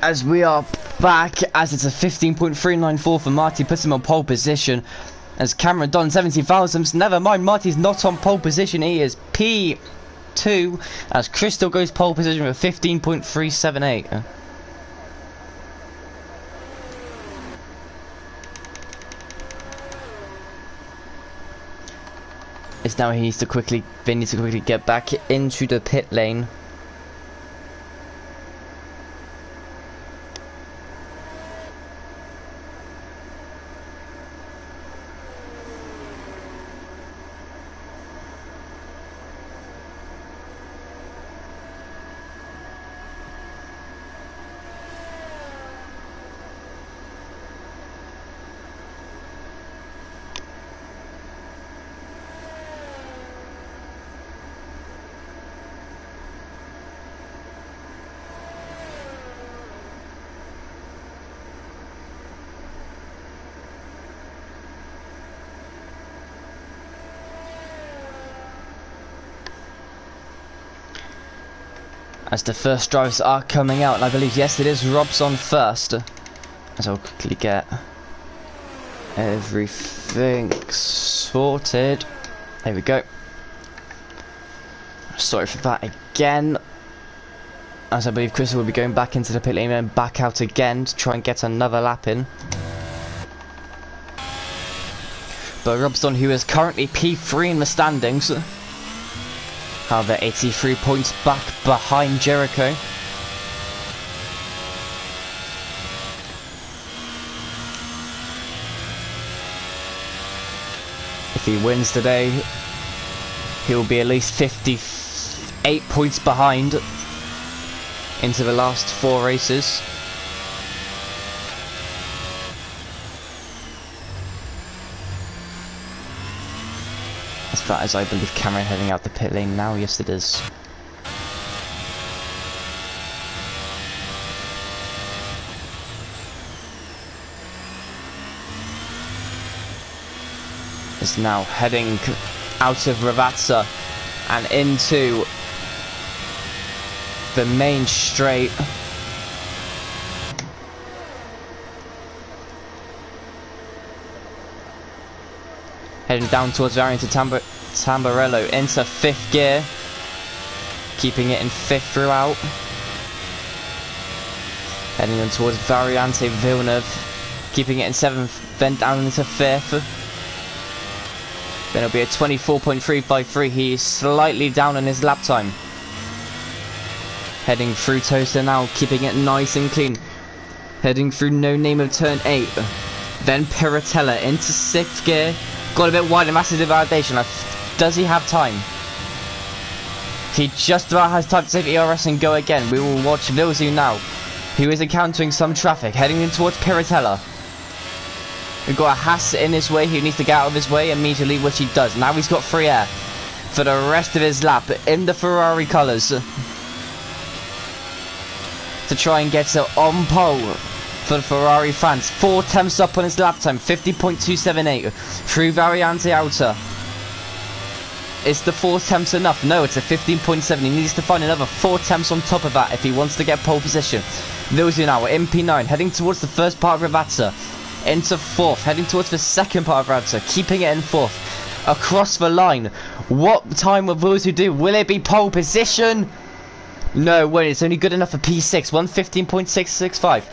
as we are back, as it's a 15.394 for Marty, puts him on pole position. As Cameron Don 70 thousandths, never mind, Marty's not on pole position, he is P2, as Crystal goes pole position with 15.378. It's now they need to quickly get back into the pit lane. As the first drivers are coming out, and I believe, yes, it is Rob's on first. As I'll quickly get everything sorted. There we go. Sorry for that again. As I believe Crystal will be going back into the pit lane and back out again to try and get another lap in. But Robson, who is currently P3 in the standings, however, 83 points back behind Jericho. If he wins today, he'll be at least 58 points behind into the last 4 races. That is, I believe, Cameron heading out the pit lane now. Yes, it is. Is now heading out of Ravazza and into the main straight. Heading down towards Variant to Tamburello into 5th gear, keeping it in 5th throughout. Heading on towards Variante Villeneuve, keeping it in 7th, then down into 5th. Then it'll be a 24.353. He is slightly down on his lap time. Heading through Toaster now, keeping it nice and clean. Heading through No Name of turn 8. Then Piratella into 6th gear. Got a bit wide and massive validation. Does he have time? He just about has time to save ERS and go again. We will watch Vilzu now, who is encountering some traffic, heading in towards Piratella. We've got a Haas in his way, who needs to get out of his way immediately, which he does. Now he's got free air for the rest of his lap in the Ferrari colours to try and get on pole for the Ferrari fans. 4 tenths up on his lap time, 50.278 through Variante Outer. Is the 4 tenths enough? No, it's a 15.7. He needs to find another 4 tenths on top of that if he wants to get pole position. Vilzu now in P9, heading towards the first part of Ravazza, into 4th, heading towards the second part of Ravazza, keeping it in 4th, across the line. What time will Vilzu do? Will it be pole position? No, wait, it's only good enough for P6, 115.665.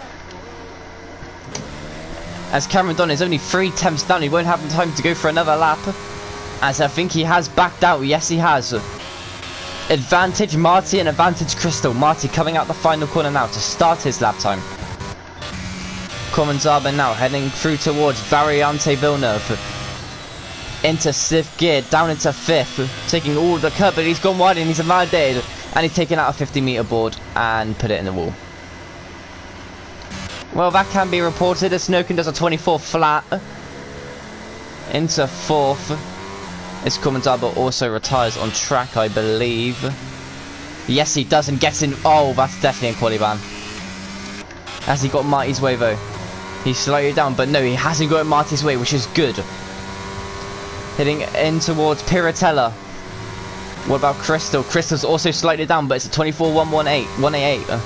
As Cameron Don is only 3 tenths down, he won't have time to go for another lap. As I think he has backed out. Yes, he has. Advantage Marty and advantage Crystal. Marty coming out the final corner now to start his lap time. Commonsaba now heading through towards Variante Villeneuve. Into 6th gear, down into 5th. Taking all the curb, but he's gone wide and he's invalidated. And he's taken out a 50-meter board and put it in the wall. Well, that can be reported as Snoken does a 24 flat into 4th. As Commandaba also retires on track, I believe. Yes, he does and gets in. Oh, that's definitely a quali ban. Has he got Marty's way though? He's slightly down, but no, he hasn't got Marty's way, which is good. Heading in towards Piratella. What about Crystal? Crystal's also slightly down, but it's a 24.118.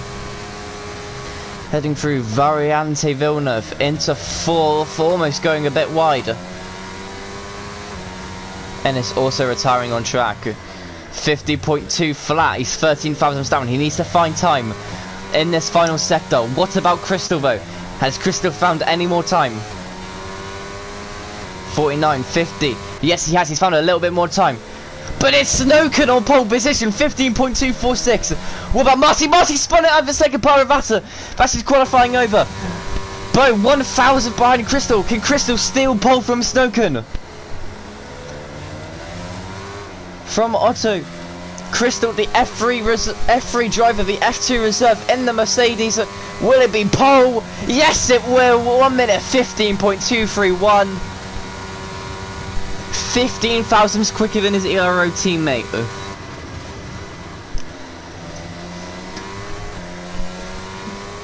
heading through Variante Villeneuve into 4th, almost going a bit wide. Ennis also retiring on track. 50.2 flat, he's 13 thousandths down. He needs to find time in this final sector. What about Crystal though? Has Crystal found any more time? 49, 50. Yes, he has. He's found a little bit more time. But it's Snowken on pole position, 15.246. What about Marty? Marty spun it out of the second part of Vassar. Vassar's qualifying over. Bro, 1,000 behind Crystal. Can Crystal steal pole from Snowken? From Otto. Crystal, the F3 driver, the F2 reserve in the Mercedes. Will it be pole? Yes, it will. 1 minute, 15.231. 15 thousandths quicker than his Ero teammate.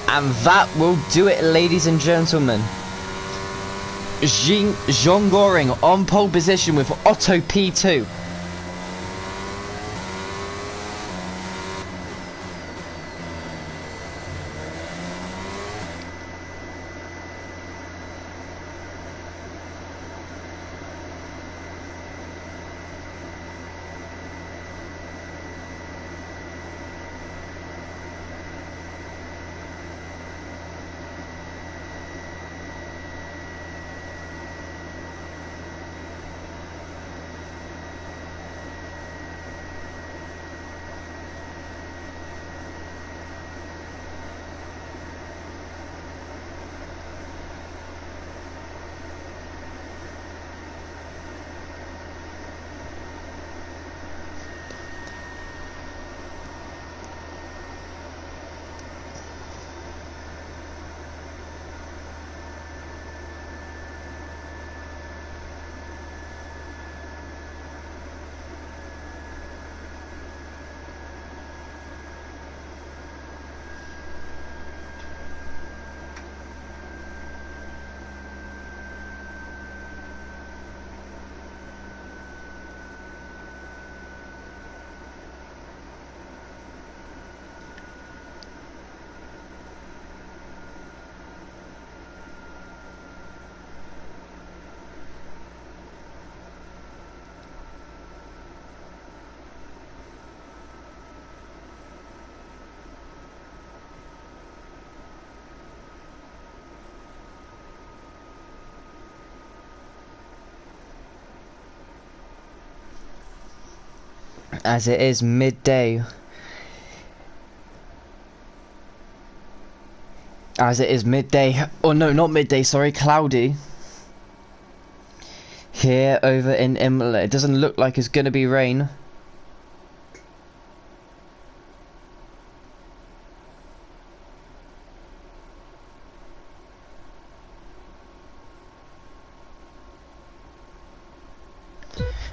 And that will do it, ladies and gentlemen. Jean Goring on pole position with Otto P2. As it is midday. As it is midday. Oh no, not midday, sorry, cloudy. Here over in Imola. It doesn't look like it's gonna be rain.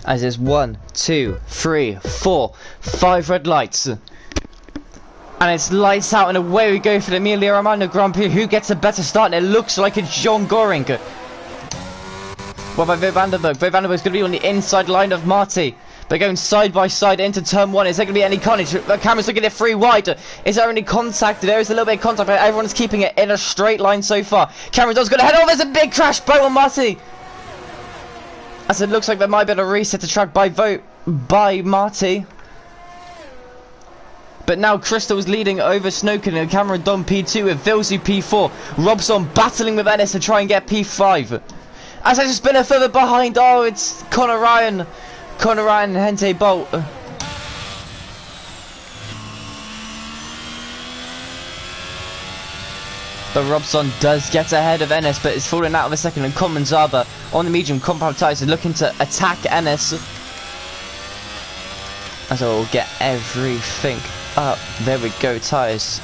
As there's 1, 2, 3, 4, 5 red lights. And it's lights out and away we go for the Emilia Romagna Grand Prix. Who gets a better start? And it looks like it's John Goring. What about Viv Vandenberg? Viv Vandenberg's going to be on the inside line of Marty. They're going side by side into turn 1. Is there going to be any carnage? The camera's looking at 3 wide. Is there any contact? There is a little bit of contact, but everyone's keeping it in a straight line so far. Cameron Dodd's going to head over. There's a big crash. Boat on Marty. As it looks like there might be a reset the track by Marty. But now Crystal's leading over Snowken and Cameron Don P2 with Vilsu P4. Robson battling with Ennis to try and get P5. As I just been a further behind. Oh, it's Connor Ryan and Hente Bolt. But Robson does get ahead of Ennis, but it's falling out of a second. And Common Zaba on the medium compound tyres is looking to attack Ennis. As I will get everything up. There we go, tyres.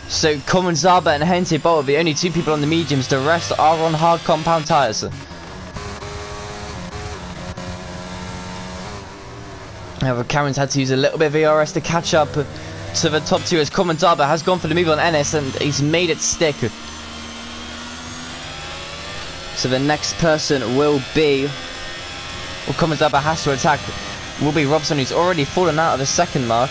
So Common Zaba and Hente Bolt are the only 2 people on the mediums. The rest are on hard compound tyres. However, Cameron's had to use a little bit of VRS to catch up to the top 2 as Common Zaba has gone for the move on Ennis and he's made it stick. So the next person will be, or Common Zaba has to attack, will be Robson, who's already fallen out of the second mark.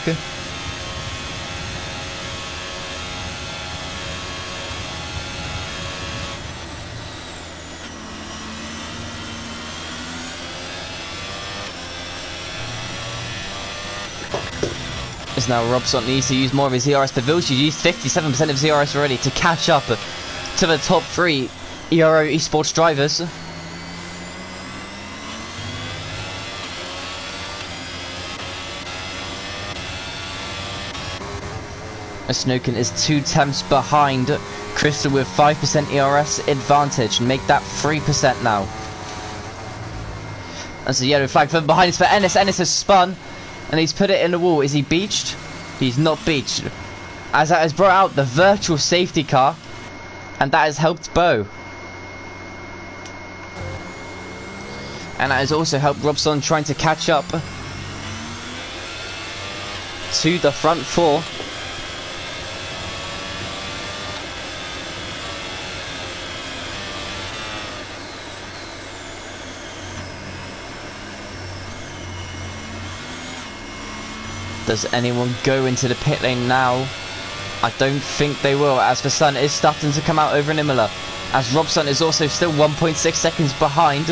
As now Robson needs to use more of his ERS, but Vilshu used 57% of his ERS already to catch up to the top 3 Ero esports drivers. Snowken is 2 tenths behind Crystal with 5% ERS advantage, and make that 3% now. That's a yellow flag from behind. It's for Ennis. Ennis has spun and he's put it in the wall. Is he beached? He's not beached, as that has brought out the virtual safety car, and that has helped Bo, and that has also helped Robson trying to catch up to the front 4. Does anyone go into the pit lane now? I don't think they will, as the sun is starting to come out over in Imola, as Robson is also still 1.6 seconds behind.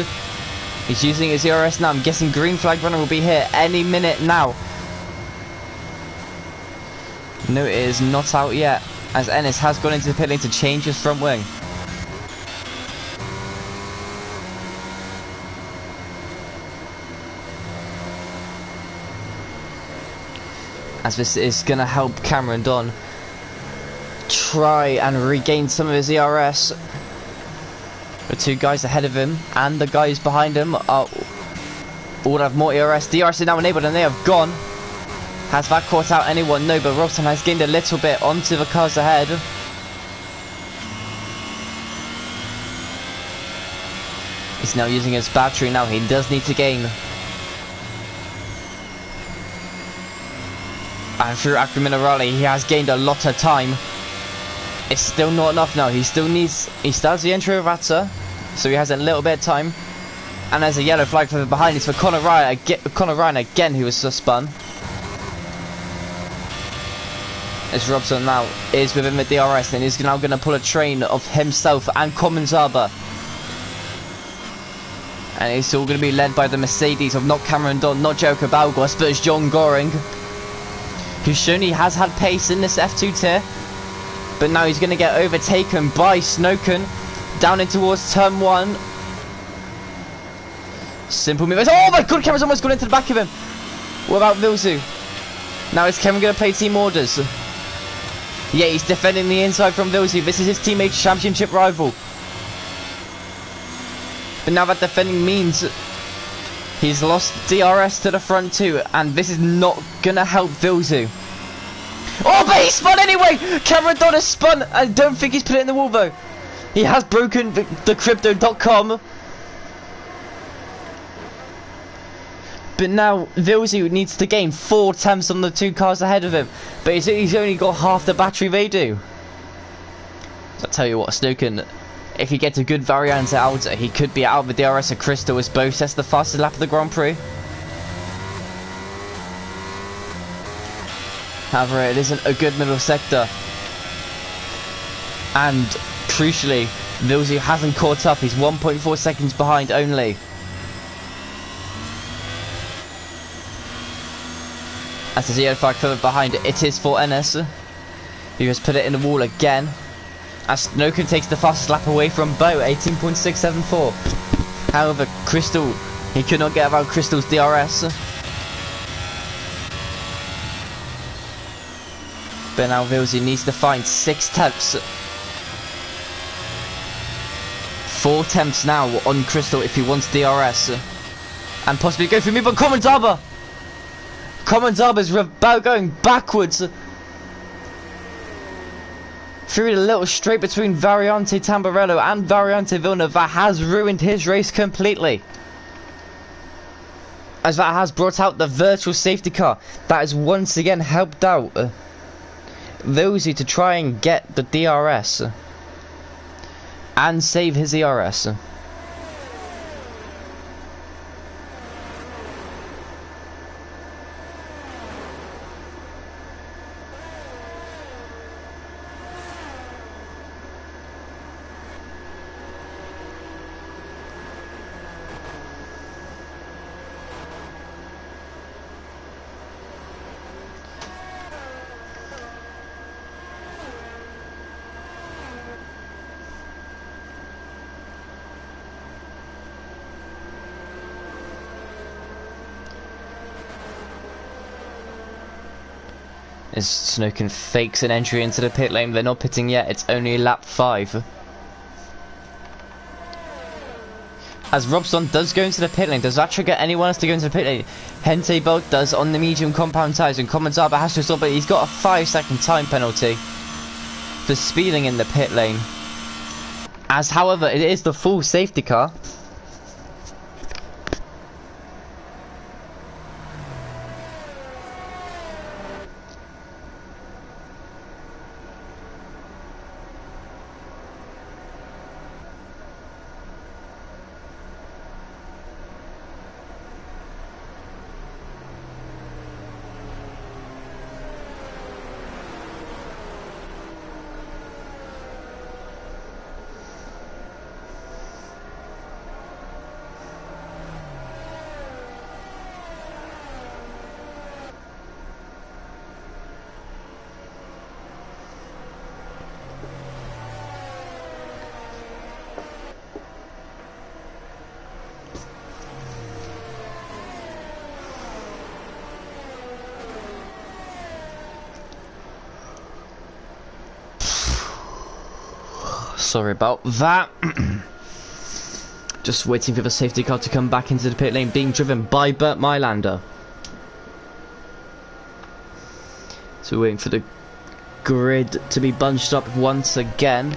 He's using his ERS now. I'm guessing green flag runner will be here any minute now. No, it is not out yet, as Ennis has gone into the pit lane to change his front wing. As this is going to help Cameron Don try and regain some of his ERS. The 2 guys ahead of him and the guys behind him are all have more ERS. The ERS is now enabled and they have gone. Has that caught out anyone? No, but Robson has gained a little bit onto the cars ahead. He's now using his battery now. He does need to gain. And through Acqua Minerale, he has gained a lot of time. It's still not enough now. He still has the entry of Ratza, so he has a little bit of time. And there's a yellow flag from behind. It's for Connor Ryan again, who was spun. As Robson now is with him with DRS, and he's now going to pull a train of himself and Commons-Arbor. And it's all going to be led by the Mercedes of not Cameron Don, not Jericho Balgos, but it's John Goring, who's shown he has had pace in this F2 tier, but now he's going to get overtaken by Snowken down in towards turn 1. Simple move. Oh my god, Cameron's almost gone into the back of him. What about Vilzu? Now is Cameron going to play team orders? Yeah, he's defending the inside from Vilzu. This is his teammate's championship rival. But now that defending means he's lost DRS to the front 2, and this is not gonna help Vilzu. Oh, but he spun anyway! Cameron Don has spun. I don't think he's put it in the wall though. He has broken the crypto.com. But now Vilzu needs to gain 4 tenths on the 2 cars ahead of him. But he's only got half the battery they do. So I'll tell you what, Snowken, if he gets a good Variante out, he could be out with DRS of Crystal, as both sets the fastest lap of the Grand Prix. However, it isn't a good middle sector. And crucially, Vilzu hasn't caught up. He's 1.4 seconds behind only. As the yellow flag further behind, it is for Ennis, who has put it in the wall again. As Snowken takes the fastest lap away from Bo, 18.674. However, Crystal, he could not get around Crystal's DRS. But now Vilzu needs to find 6 tenths. 4 tenths now on Crystal if he wants DRS. And possibly go for me, but Commons-Arbor! Commons-Arbor's about going backwards through the little straight between Variante Tamburello and Variante Villeneuve. That has ruined his race completely, as that has brought out the virtual safety car that has once again helped out Vilzu to try and get the DRS and save his ERS. As Snowkin fakes an entry into the pit lane. They're not pitting yet, it's only lap 5. As Robson does go into the pit lane, does that trigger anyone else to go into the pit lane? Hente Bolt does on the medium compound tyres, and Commandaba has to stop, but he's got a 5-second time penalty for speeding in the pit lane. As however, it is the full safety car. Sorry about that. Just waiting for the safety car to come back into the pit lane, being driven by Bert Mylander. So we're waiting for the grid to be bunched up once again.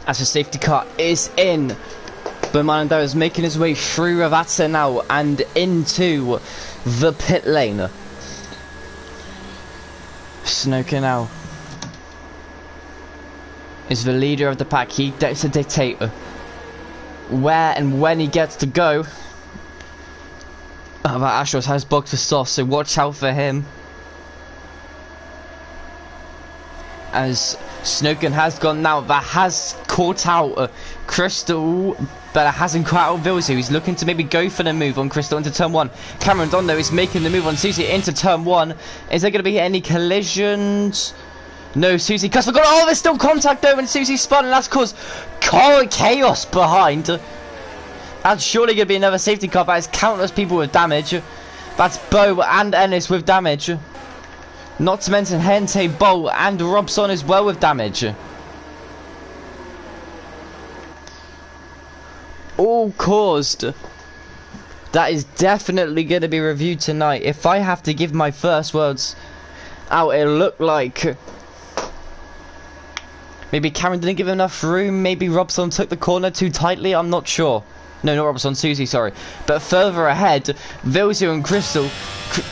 As the safety car is in, but Mylander is making his way through Ravazza now and into the pit lane. Snoker now is the leader of the pack. He gets to dictate where and when he gets to go. But Astros has boxed the sauce, so watch out for him. As Snowkin has gone now, that has caught out Crystal, but it hasn't caught out Vilso. He's looking to maybe go for the move on Crystal into turn 1. Cameron Dondo is making the move on Susie into turn 1. Is there going to be any collisions? No, Susie cuts. Oh, there's still contact though, and Susie spun, and that's caused chaos behind. That's surely going to be another safety car, but it's countless people with damage. That's Bo and Ennis with damage. Not to mention Hente, Bolt and Robson as well with damage. All caused. That is definitely going to be reviewed tonight. If I have to give my first words out, it looked like maybe Cameron didn't give enough room. Maybe Robson took the corner too tightly. I'm not sure. No, not Robertson, Susie, sorry. But further ahead, Vilsey and Crystal.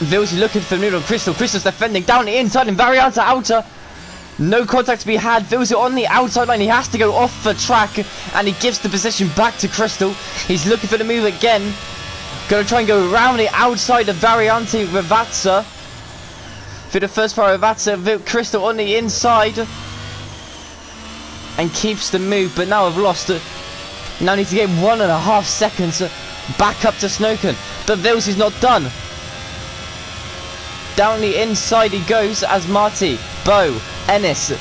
Vilsey looking for the middle. Crystal's defending down the inside and Varianta outer. No contact to be had. Vilsey on the outside line. He has to go off the track and he gives the position back to Crystal. He's looking for the move again. Gonna try and go around the outside of Variante Ravazza. For the first part of Ravazza, Crystal on the inside. And keeps the move, but now I've lost it. Now need to get 1.5 seconds back up to Snowcon. But Vilsey's not done. Down the inside he goes as Marty, Bo, Ennis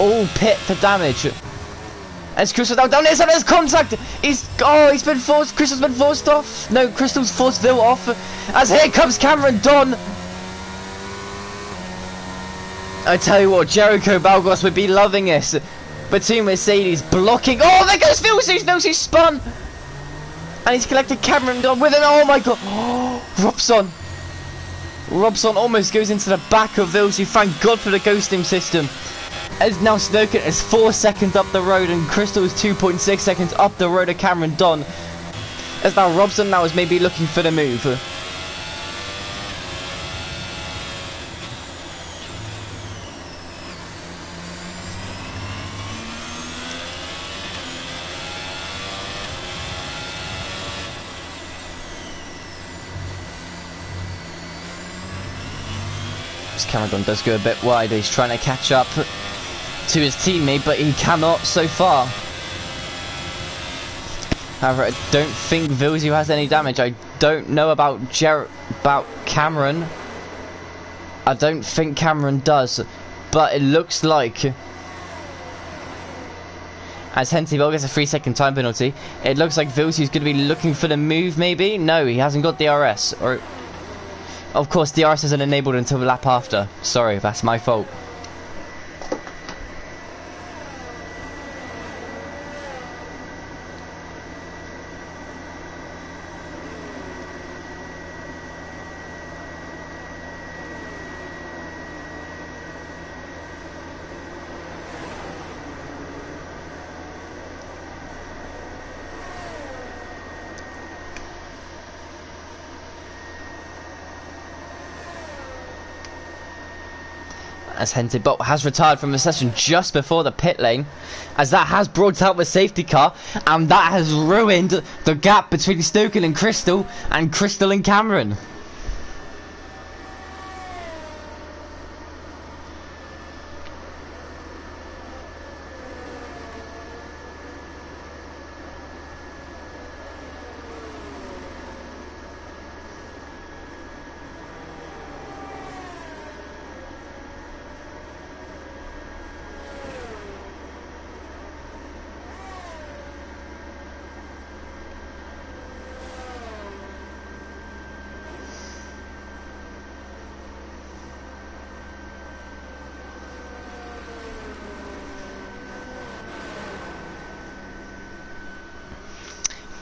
all pit for damage. As Crystal down the inside, there's contact. He's been forced. Crystal's been forced off. No, Crystal's forced Vil off. As here comes Cameron Don. I tell you what, Jericho Balgos would be loving this. Between Mercedes blocking. Oh, there goes Vilsey. No, he's spun. And he's collected Cameron Don with an. Oh my god. Oh, Robson almost goes into the back of Vilsey. Thank God for the ghosting system. As now Snowcon is 4 seconds up the road and Crystal is 2.6 seconds up the road of Cameron Don. As now Robson now is maybe looking for the move. Cameron Don does go a bit wide. He's trying to catch up to his teammate, but he cannot so far. However, I don't think Vilsey has any damage. I don't know about Cameron. I don't think Cameron does, but it looks like, as Hentibel gets a 3-second time penalty, it looks like Vilsey's going to be looking for the move. Maybe no, he hasn't got DRS. Or of course, DRS isn't enabled until the lap after. Sorry, that's my fault. As Hentibel has retired from the session just before the pit lane, as that has brought out the safety car, and that has ruined the gap between Snowcon and Crystal and Cameron.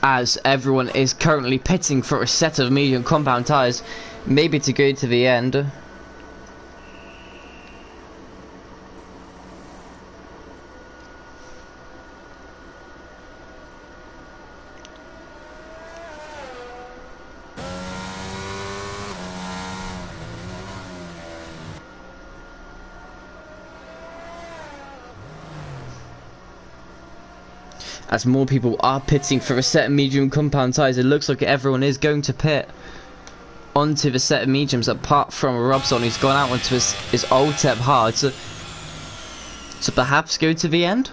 As everyone is currently pitting for a set of medium compound tyres, maybe to go to the end. As more people are pitting for a set of medium compound tyres, it looks like everyone is going to pit onto the set of mediums, apart from Robson, who's gone out onto his old tep hard. So perhaps go to the end?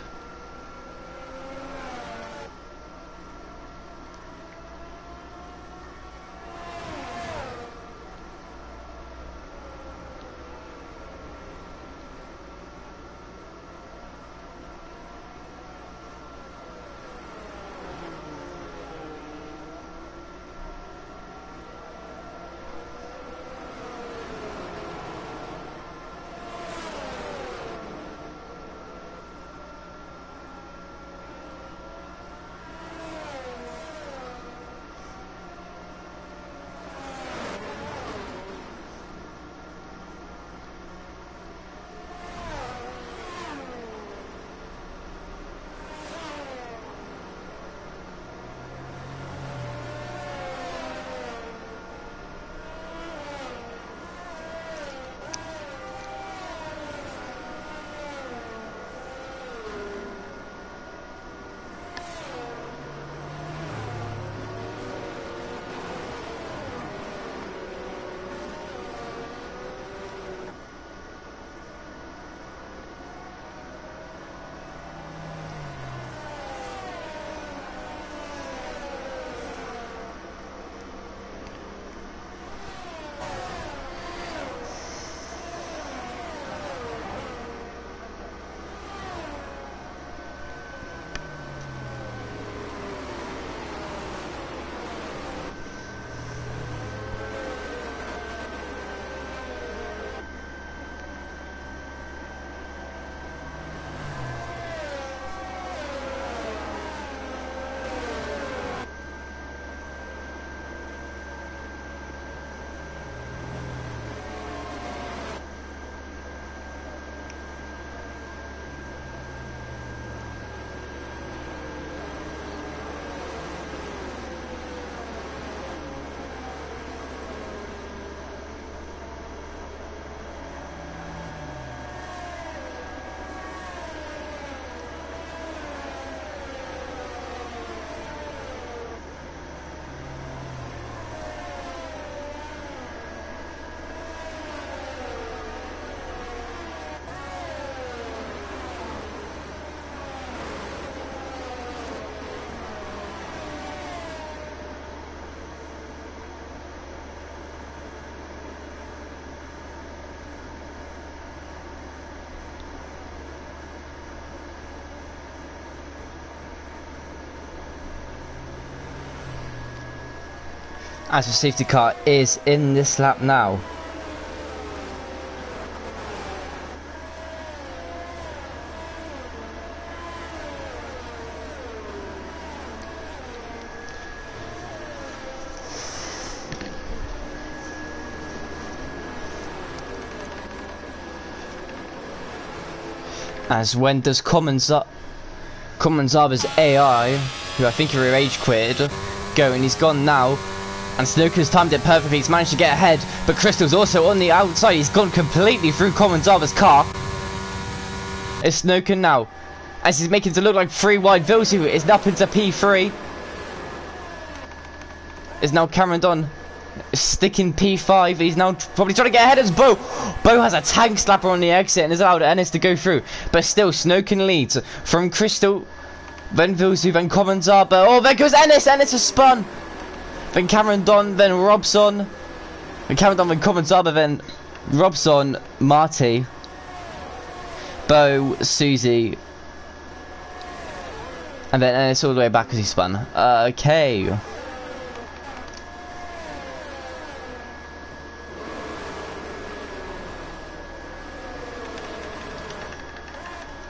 As the safety car is in this lap now. As when does Commons-Arbor's AI, who I think he rage quitted, go, and he's gone now. And Snooker's timed it perfectly, he's managed to get ahead, but Crystal's also on the outside, he's gone completely through Commons-Arbor's car. It's Snooker now, as he's making it look like 3 wide. Vilsu is up into P3. Is now Cameron Dunn sticking P5. He's now probably trying to get ahead as Bo. Bo has a tank slapper on the exit and is allowed Ennis to go through. But still, Snowkin leads from Crystal, then Vilsu, then Commons-Arbor. Oh, there goes Ennis. Ennis has spun. Then Cameron Don, then Robson. Then Cameron Don, then Commons-Arbor, then Robson, Marty, Bo, Susie. And then Ennis all the way back as he spun. Okay.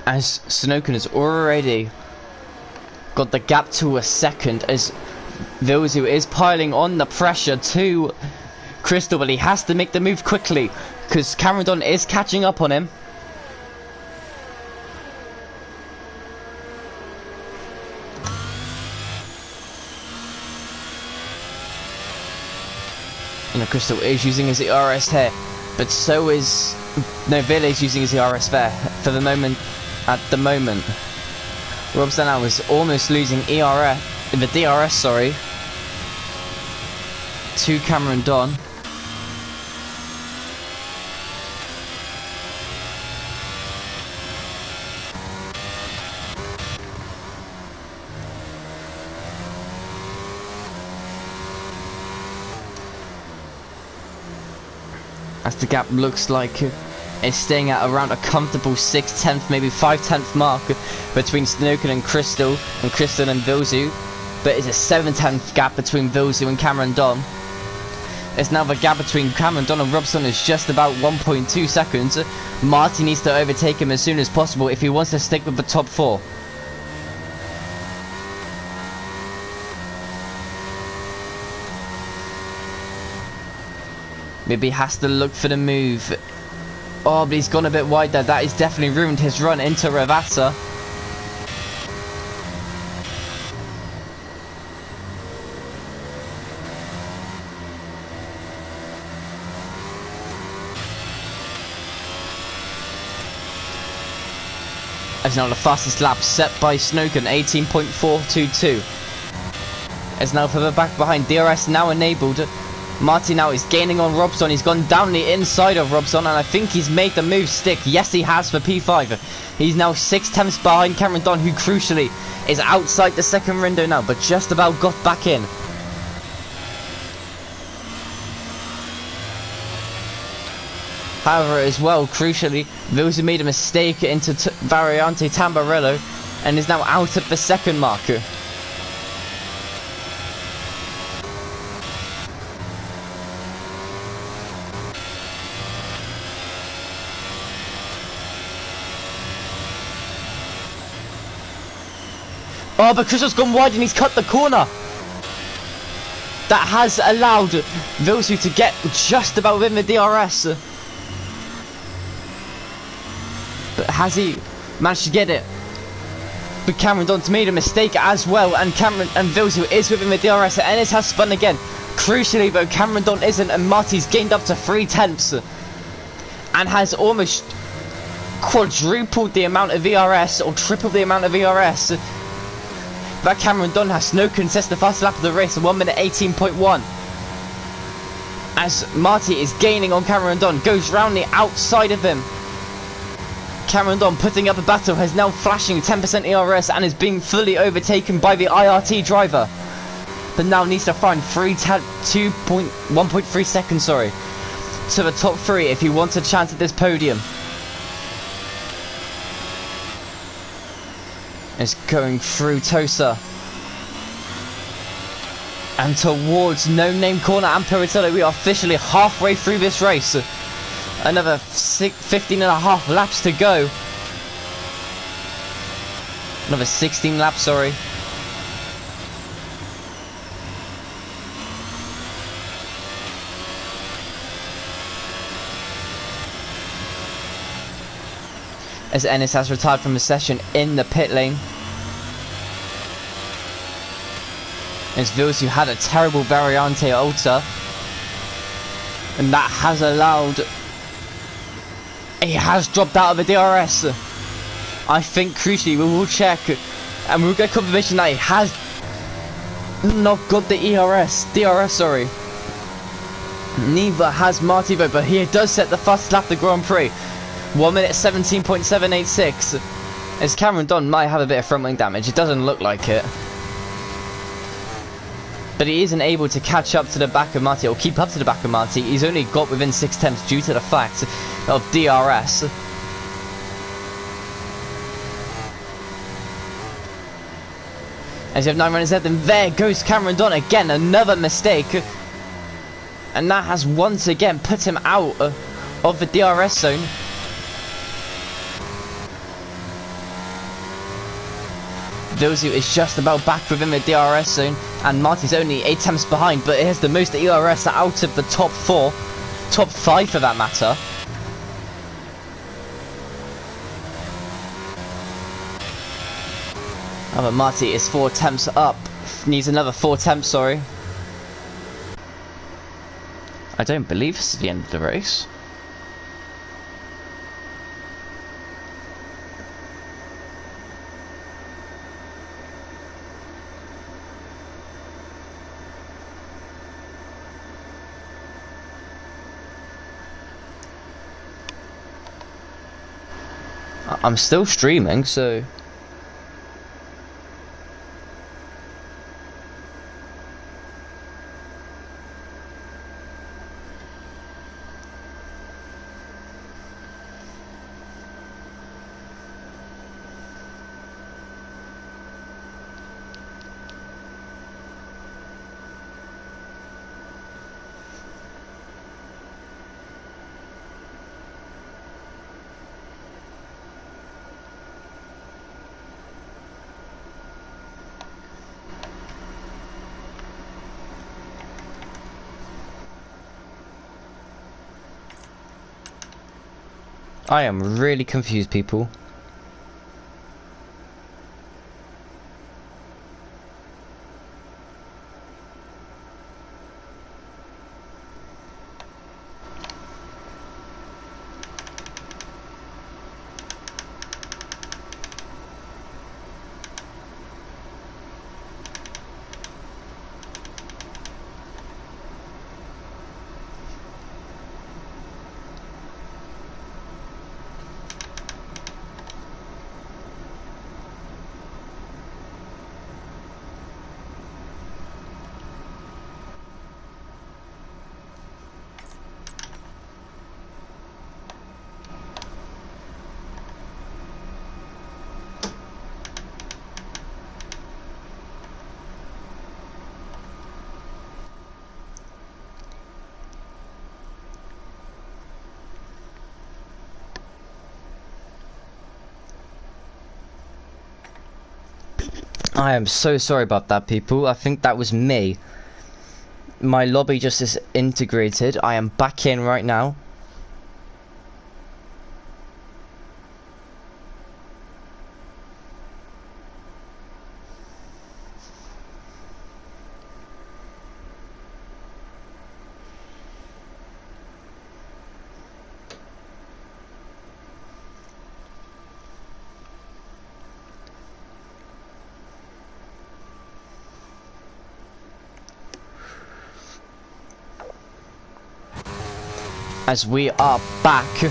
As Snowkin has already got the gap to a second, as Vilsu is piling on the pressure to Crystal, but he has to make the move quickly because Cameron Dunn is catching up on him. And Crystal is using his ERS here, but so is Noville is using his ERS there for the moment. At the moment, Robson now is almost losing the DRS, sorry, to Cameron Don. As the gap looks like is staying at around a comfortable 6/10, maybe 5/10 mark between Snowkin and Crystal and Vilsu, but it's a 7/10 gap between Vilsu and Cameron Don. It's now the gap between Cameron Don and Robson is just about 1.2 seconds. Marty needs to overtake him as soon as possible if he wants to stick with the top 4. Maybe he has to look for the move. Oh, but he's gone a bit wide there. That has definitely ruined his run into Ravassa. As now the fastest lap set by Snowkin, 18.422. As now further back behind, DRS now enabled. Marty now is gaining on Robson. He's gone down the inside of Robson, and I think he's made the move stick. Yes, he has for P5. He's now 6/10 behind Cameron Don, who crucially is outside the second window now, but just about got back in. However, as well, crucially, Vilsu made a mistake into Variante Tamburello and is now out at the second marker. Oh, but Crystal's gone wide and he's cut the corner. That has allowed Vilsu to get just about within the DRS. But has he managed to get it? But Cameron Don's made a mistake as well, and Vilsu is within the DRS, and Ennis has spun again. Crucially though, Cameron Don isn't, and Marty's gained up to 3/10 and has almost quadrupled the amount of ERS, or tripled the amount of ERS that Cameron Don has. No contest the fastest lap of the race, 1 minute 18.1. As Marty is gaining on Cameron Don, goes round the outside of him. Cameron Don putting up a battle, has now flashing 10% ERS and is being fully overtaken by the IRT driver. But now needs to find 1.3 seconds, sorry, to the top 3 if he wants a chance at this podium. Is going through Tosa. And towards No Name Corner and Piratolo, we are officially halfway through this race. Another 15 and a half laps to go. Another 16 laps, sorry. As Ennis has retired from the session in the pit lane. As Vilsu had a terrible Variante Alta. And that has allowed... He has dropped out of the DRS. I think crucially we will check and we'll get confirmation that he has not got the DRS, sorry. Neither has Martivo, but he does set the fastest lap of the Grand Prix. 1 minute 17.786. As Cameron Don might have a bit of front wing damage, it doesn't look like it. But he isn't able to catch up to the back of Marty, or keep up to the back of Marty. He's only got within 6 tenths due to the fact of DRS. As you have 9 runners left, and there goes Cameron Don again, another mistake. And that has once again put him out of the DRS zone. Vilsu is just about back within the DRS zone, and Marty's only 8 tenths behind, but he has the most ERS out of the top 4, top 5 for that matter. Oh, but Marty is 4 tenths up, needs another 4 tenths, sorry. I don't believe this is the end of the race. I'm still streaming, so... I am really confused, people. I am so sorry about that, people. I think that was me. My lobby just is integrated. I am back in right now. As we are back,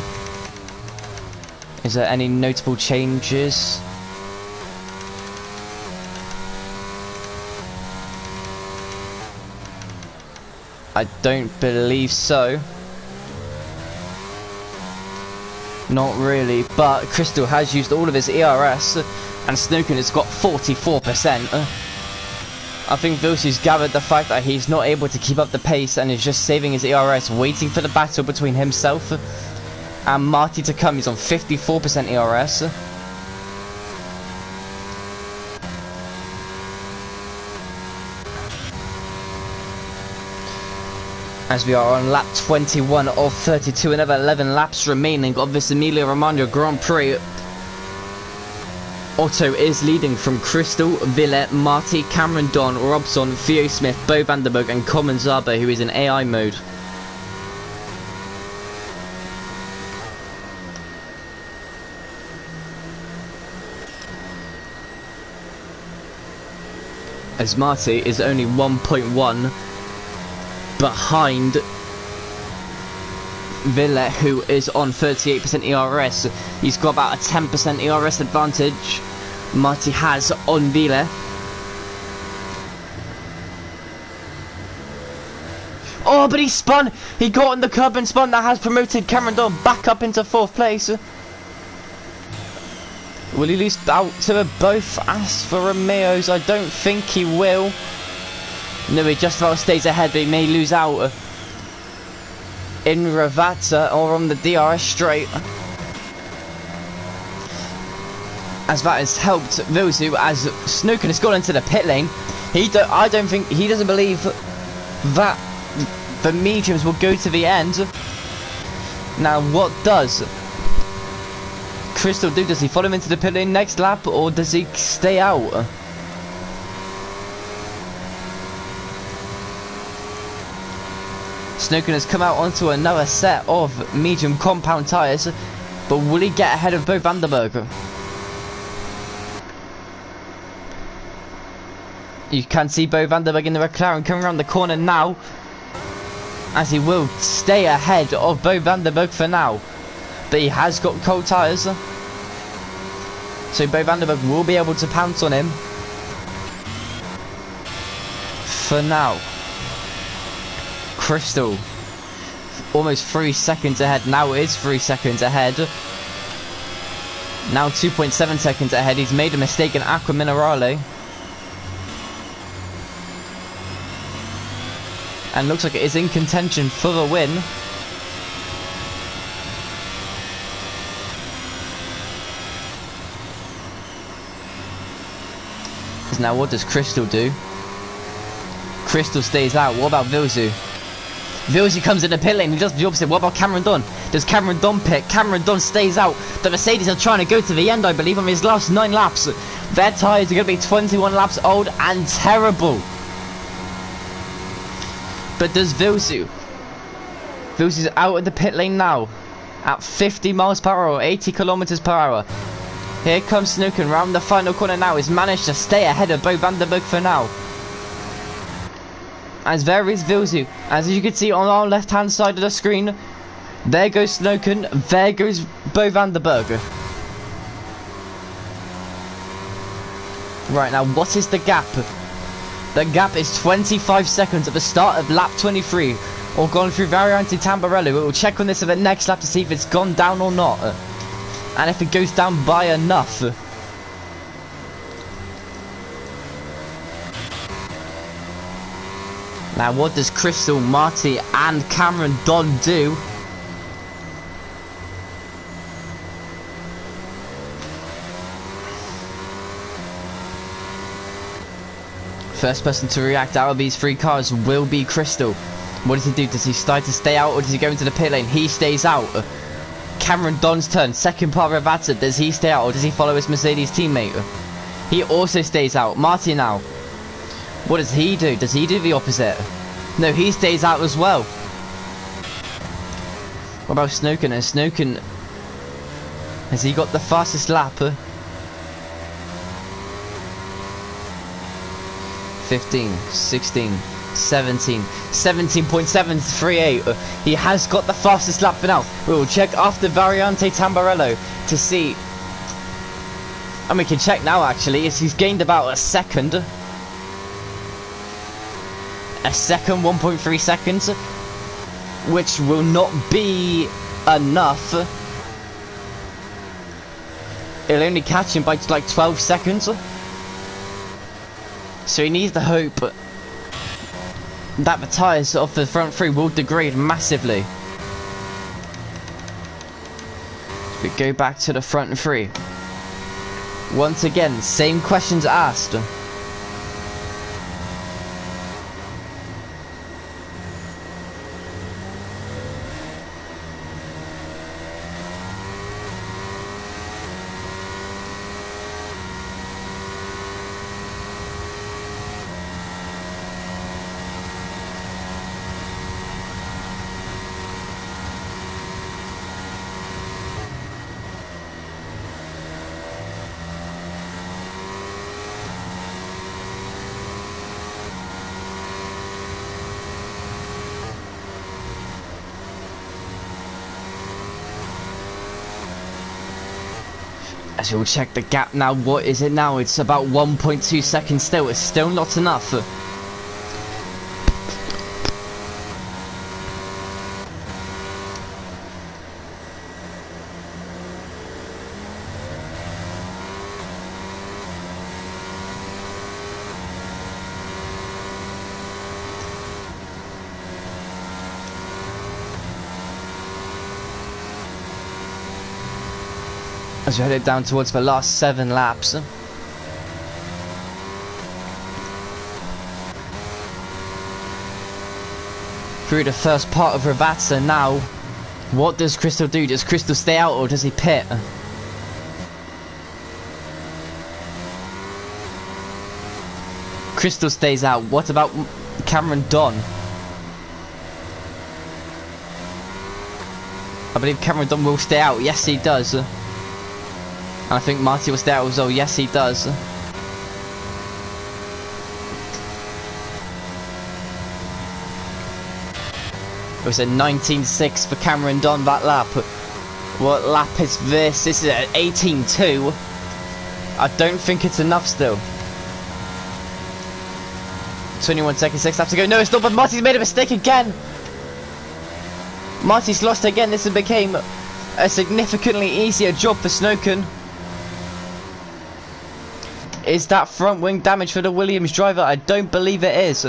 is there any notable changes? I don't believe so. Not really, but Crystal has used all of his ERS and Snookin has got 44%. I think Vilsu's gathered the fact that he's not able to keep up the pace and is just saving his ERS, waiting for the battle between himself and Marty to come. He's on 54% ERS. As we are on lap 21 of 32, another 11 laps remaining of this Emilia Romagna Grand Prix. Otto is leading from Crystal, Ville, Marty, Cameron Don, Robson, Theo Smith, Bo Vanderberg and Common Zaba, who is in AI mode. As Marty is only 1.1 behind Ville, who is on 38% ERS. He's got about a 10% ERS advantage Marty has on Ville. Oh, but he spun! He got on the curb and spun. That has promoted Cameron Don back up into 4th place. Will he lose out to both Alfa Romeos? I don't think he will. No, he just about stays ahead, but he may lose out in Ravazza or on the DRS straight. As that has helped Vilsu, as Snooken has gone into the pit lane. I don't think he doesn't believe that the mediums will go to the end. Now, what does Crystal do? Does he follow him into the pit lane next lap, or does he stay out? Snooken has come out onto another set of medium compound tyres, but will he get ahead of Bo Vanderberg? You can see Bo Vanderberg in the McLaren coming around the corner now, as he will stay ahead of Bo Vanderberg for now, but he has got cold tyres, so Bo Vanderberg will be able to pounce on him for now. Crystal almost 3 seconds ahead. Now it is 3 seconds ahead. Now 2.7 seconds ahead. He's made a mistake in Aqua Minerale, and looks like it is in contention for the win. Now what does Crystal do? Crystal stays out. What about Vilsu? Vilsu comes in the pit lane. He does the opposite. What about Cameron Don? Does Cameron Don pit? Cameron Don stays out. The Mercedes are trying to go to the end, I believe, on his last 9 laps. Their tyres are going to be 21 laps old and terrible. But does Vilsu? Vilsu's out of the pit lane now at 50 miles per hour, 80 kilometers per hour. Here comes Snooken round the final corner now. He's managed to stay ahead of Bo Vanderberg for now. As there is Vilsu. As you can see on our left hand side of the screen, there goes Snooken, there goes Bo Vanderberg. Right, now what is the gap? The gap is 25 seconds at the start of lap 23, or gone through Variante Tamburello. We will check on this at the next lap to see if it's gone down or not, and if it goes down by enough. Now what does Crystal, Marty and Cameron Don do? First person to react out of these 3 cars will be Crystal. What does he do? Does he start to stay out, or does he go into the pit lane? He stays out. Cameron Don's turn, second part of Ravazza. Does he stay out, or does he follow his Mercedes teammate? He also stays out. Marty now. What does he do? Does he do the opposite? No, he stays out as well. What about Snooken? And Snooken, has he got the fastest lap? 15, 16, 17, 17.738. He has got the fastest lap for now. We will check after Variante Tamburello to see. And we can check now actually, as he's gained about a second. 1.3 seconds, which will not be enough. It'll only catch him by like 12 seconds. So he needs the hope that the tyres of the front three will degrade massively. We go back to the front three. Once again, same questions asked. As we'll check the gap now, what is it now? It's about 1.2 seconds still. It's still not enough. As we headed down towards the last 7 laps. Through the first part of Ravazza now. What does Crystal do? Does Crystal stay out or does he pit? Crystal stays out. What about Cameron Dunn? I believe Cameron Dunn will stay out. Yes, he does. And I think Marty will stay out as well. Yes, he does. It was a 19.6 for Cameron Dunn that lap. What lap is this? This is at 18.2. I don't think it's enough still. 21 seconds, 6 laps to go. No, it's not, but Marty's made a mistake again. Marty's lost again. This became a significantly easier job for Snowken. Is that front wing damage for the Williams driver? I don't believe it is.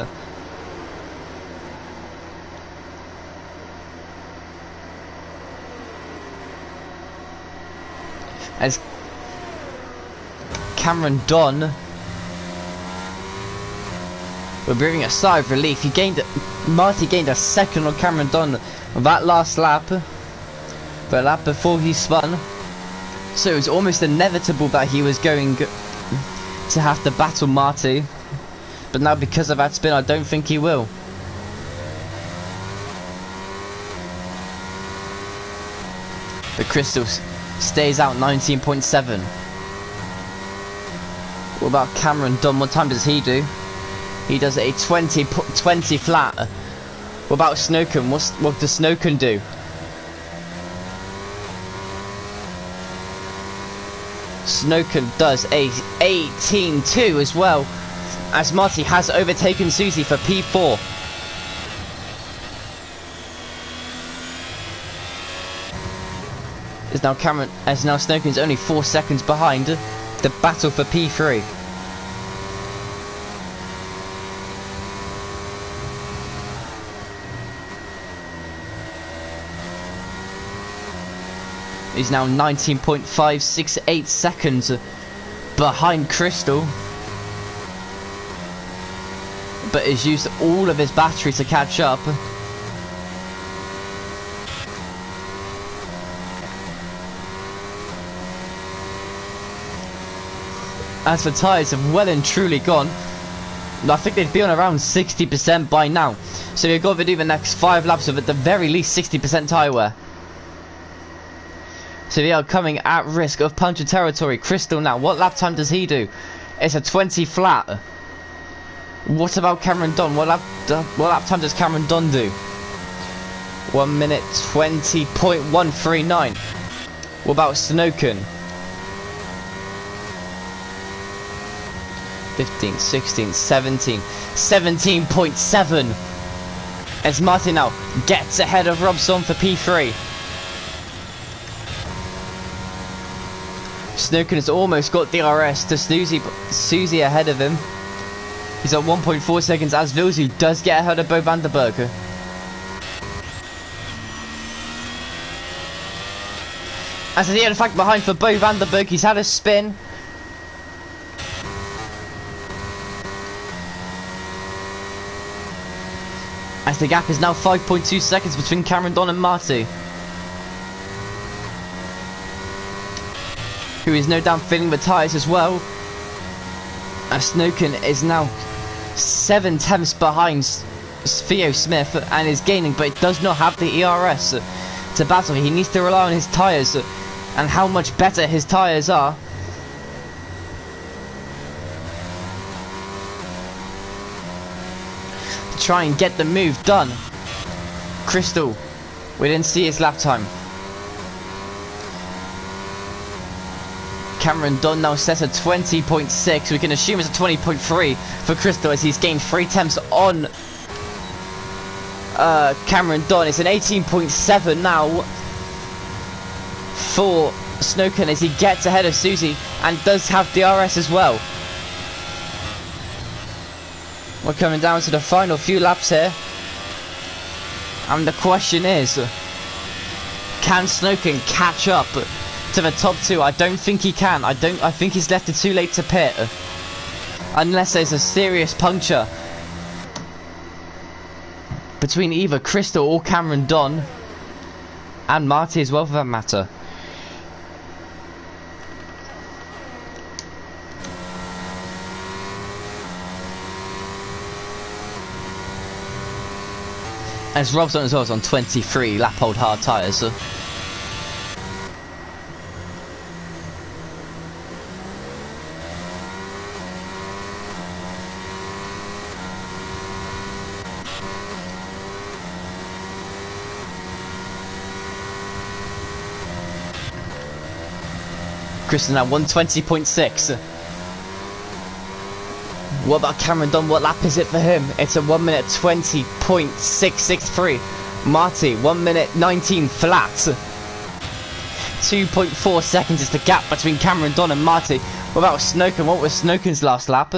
As Cameron Dunn, we're breathing a sigh of relief. Marty gained a second on Cameron Dunn on that last lap, the lap before he spun. So it was almost inevitable that he was going to have to battle Marty, but now because of that spin I don't think he will. The Crystal stays out 19.7. What about Cameron Dunn? What time does he do? He does a 20 flat. What about Snowken? What does Snowken do? Snowken does a 18.2 as well, as Marty has overtaken Susie for P4. As now Snowken's only 4 seconds behind the battle for P3. He's now 19.568 seconds behind Crystal, but has used all of his battery to catch up. As the tyres have well and truly gone, I think they'd be on around 60% by now. So you've got to do the next 5 laps of at the very least 60% tyre wear. So they are coming at risk of puncture territory. Crystal now, what lap time does he do? It's a 20 flat. What about Cameron Dunn? What lap time does Cameron Dunn do? 1 minute 20.139. What about Snowken? 15, 16, 17, 17.7. As Martin now gets ahead of Robson for P3. Snowken has almost got DRS to Susie ahead of him. He's at 1.4 seconds as Vilsey does get ahead of Bo van der Berg. As the other fact behind for Bo van der Berg, he's had a spin. As the gap is now 5.2 seconds between Cameron Dunn and Marty, who is no doubt filling the tyres as well. And Snowken is now 7 tenths behind Theo Smith and is gaining, but it does not have the ERS to battle. He needs to rely on his tyres and how much better his tyres are. To try and get the move done. Crystal, we didn't see his lap time. Cameron Dunn now set at 20.6. We can assume it's a 20.3 for Crystal as he's gained 3 tenths on Cameron Dunn. It's an 18.7 now for Snowken as he gets ahead of Susie and does have DRS as well. We're coming down to the final few laps here, and the question is, can Snowken catch up to the top 2? I don't think he can. I think he's left it too late to pit, unless there's a serious puncture between either Crystal or Cameron Dunn, and Marty as well for that matter. As Rob's on as well is on 23 lap hold hard tyres. Kristen at 120.6. What about Cameron Dunn? What lap is it for him? It's a 1 minute 20.663. Marty, 1 minute 19 flat. 2.4 seconds is the gap between Cameron Dunn and Marty. What about Snowken? What was Snowken's last lap?